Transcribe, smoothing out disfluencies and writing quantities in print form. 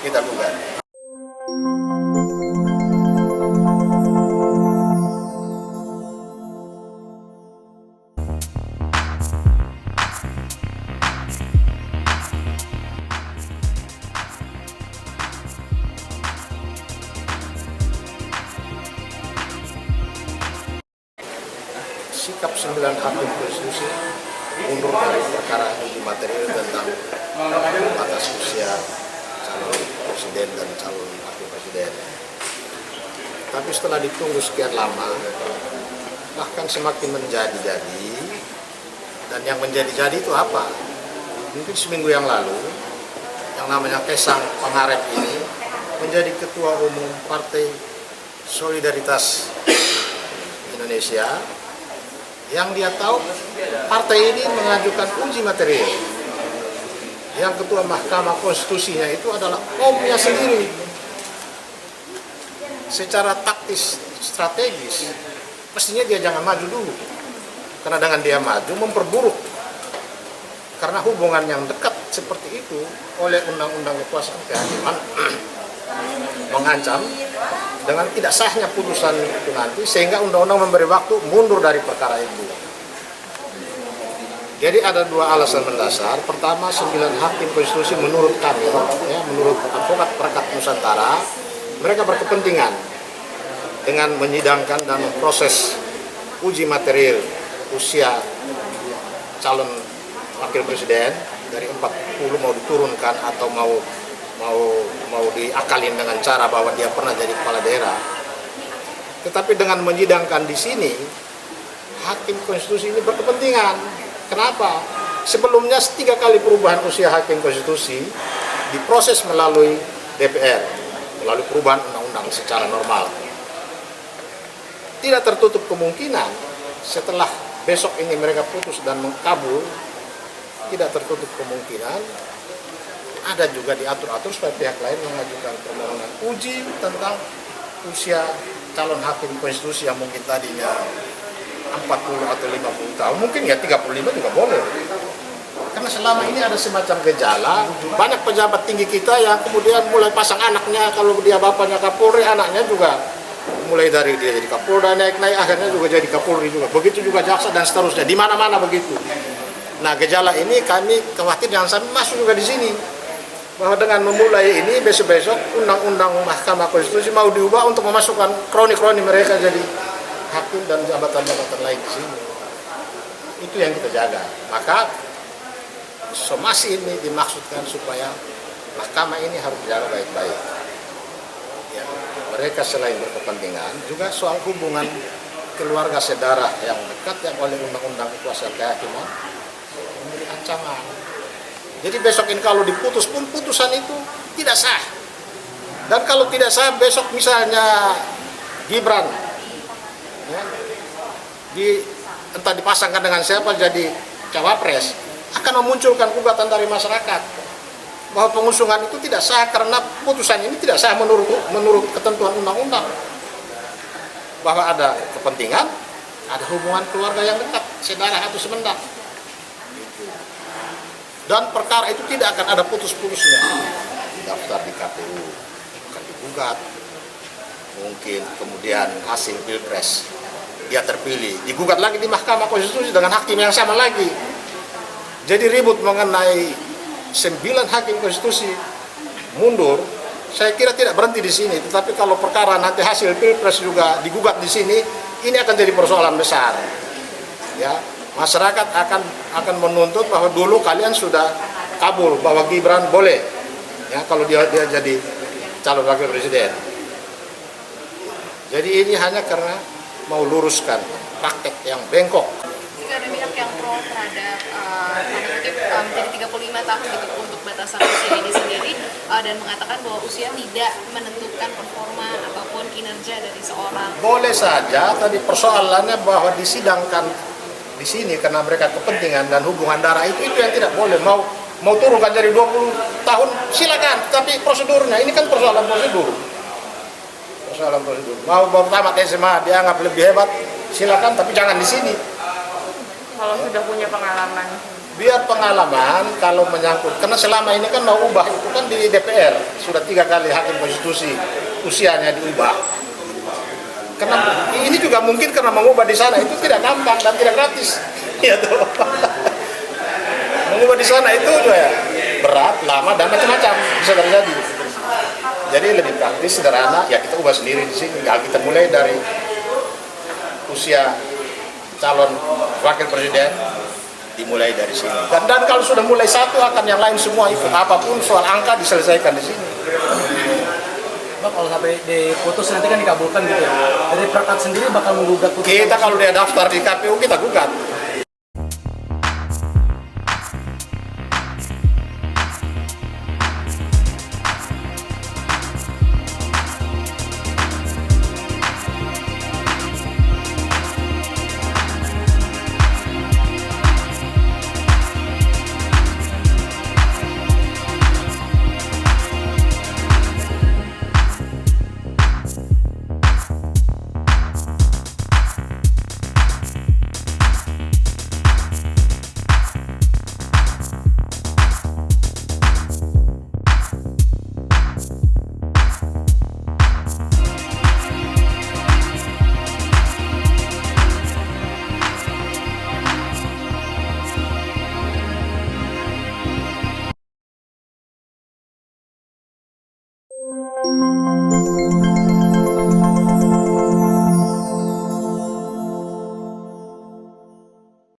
kita gugat. Sikap 9 hakim konstitusi mundur dari perkara uji materi tentang batas usia calon presiden dan calon wakil presiden. Tapi setelah ditunggu sekian lama, bahkan semakin menjadi-jadi, dan yang menjadi-jadi itu apa? Mungkin seminggu yang lalu, yang namanya Kaisang Pangarep ini menjadi ketua umum Partai Solidaritas Indonesia, yang dia tahu partai ini mengajukan uji material. Yang ketua Mahkamah Konstitusinya itu adalah omnya sendiri. Secara taktis, strategis, mestinya dia jangan maju dulu. Karena dengan dia maju memperburuk. Karena hubungan yang dekat seperti itu oleh undang-undang kekuasaan kehakiman mengancam dengan tidak sahnya putusan itu nanti, sehingga undang-undang memberi waktu mundur dari perkara itu. Jadi ada dua alasan mendasar. Pertama, 9 hakim konstitusi menurut kami, ya, menurut advokat Perkat Nusantara, mereka berkepentingan dengan menyidangkan dan proses uji material usia calon wakil presiden dari 40 mau diturunkan atau mau diakalin dengan cara bahwa dia pernah jadi kepala daerah. Tetapi dengan menyidangkan di sini, hakim konstitusi ini berkepentingan. Kenapa? Sebelumnya 3 kali perubahan usia hakim konstitusi diproses melalui DPR, melalui perubahan undang-undang secara normal. Tidak tertutup kemungkinan setelah besok ini mereka putus dan mengkabul, tidak tertutup kemungkinan ada juga diatur-atur supaya pihak lain mengajukan permohonan uji tentang usia calon hakim konstitusi yang mungkin tadinya 40 atau 50 tahun, mungkin ya 35 juga boleh. Karena selama ini ada semacam gejala, banyak pejabat tinggi kita yang kemudian mulai pasang anaknya, kalau dia bapaknya Kapolri, anaknya juga mulai dari dia jadi Kapolda, naik-naik, akhirnya juga jadi Kapolri juga. Begitu juga jaksa dan seterusnya, di mana-mana begitu. Nah, gejala ini kami khawatir jangan sampai masuk juga di sini. Bahwa dengan memulai ini besok-besok undang-undang Mahkamah Konstitusi mau diubah untuk memasukkan kroni-kroni mereka jadi hakim dan jabatan-jabatan lain di sini. Itu yang kita jaga. Maka somasi ini dimaksudkan supaya mahkamah ini harus dijaga baik-baik. Ya, mereka selain berkepentingan juga soal hubungan keluarga sedarah yang dekat yang oleh undang-undang kekuasaan kehakiman memberi ancaman. Jadi besok ini kalau diputus pun putusan itu tidak sah. Dan kalau tidak sah besok misalnya Gibran ya, entah dipasangkan dengan siapa jadi cawapres, akan memunculkan gugatan dari masyarakat bahwa pengusungan itu tidak sah karena putusan ini tidak sah menurut ketentuan undang-undang. Bahwa ada kepentingan, ada hubungan keluarga yang dekat, sedarah atau semendang. Dan perkara itu tidak akan ada putus-putusnya. Daftar di KPU, akan digugat. Mungkin kemudian hasil pilpres, dia terpilih, digugat lagi di Mahkamah Konstitusi dengan hakim yang sama lagi. Jadi ribut mengenai 9 hakim konstitusi mundur, saya kira tidak berhenti di sini. Tetapi kalau perkara nanti hasil pilpres juga digugat di sini, ini akan jadi persoalan besar. Ya. Masyarakat akan menuntut bahwa dulu kalian sudah kabul bahwa Gibran boleh ya kalau dia jadi calon wakil presiden. Jadi ini hanya karena mau luruskan praktek yang bengkok. Jika ada pihak yang pro terhadap menjadi 35 tahun gitu untuk batasan usia ini sendiri dan mengatakan bahwa usia tidak menentukan performa ataupun kinerja dari seorang. Boleh saja, tadi persoalannya bahwa disidangkan di sini karena mereka kepentingan dan hubungan darah itu yang tidak boleh. Mau turunkan dari 20 tahun silakan, tapi prosedurnya ini kan persoalan prosedur. Mau tamat SMA dianggap lebih hebat silakan, tapi jangan di sini. Kalau sudah punya pengalaman biar pengalaman kalau menyangkut, karena selama ini kan mau ubah itu kan di DPR sudah 3 kali hakim konstitusi usianya diubah. Karena ini juga mungkin karena mengubah di sana itu tidak gampang dan tidak gratis, ya tuh. Mengubah di sana itu juga ya berat, lama dan macam-macam bisa terjadi. Jadi lebih praktis, sederhana, ya kita ubah sendiri di sini. Ya kita mulai dari usia calon wakil presiden, dimulai dari sini. Dan kalau sudah mulai satu akan yang lain semua ikut, apapun soal angka diselesaikan di sini. Bang, kalau sampai diputus nanti kan dikabulkan gitu ya. Dari Prakat sendiri bakal menggugat putusan. Kita kalau dia daftar di KPU kita gugat. Thank you.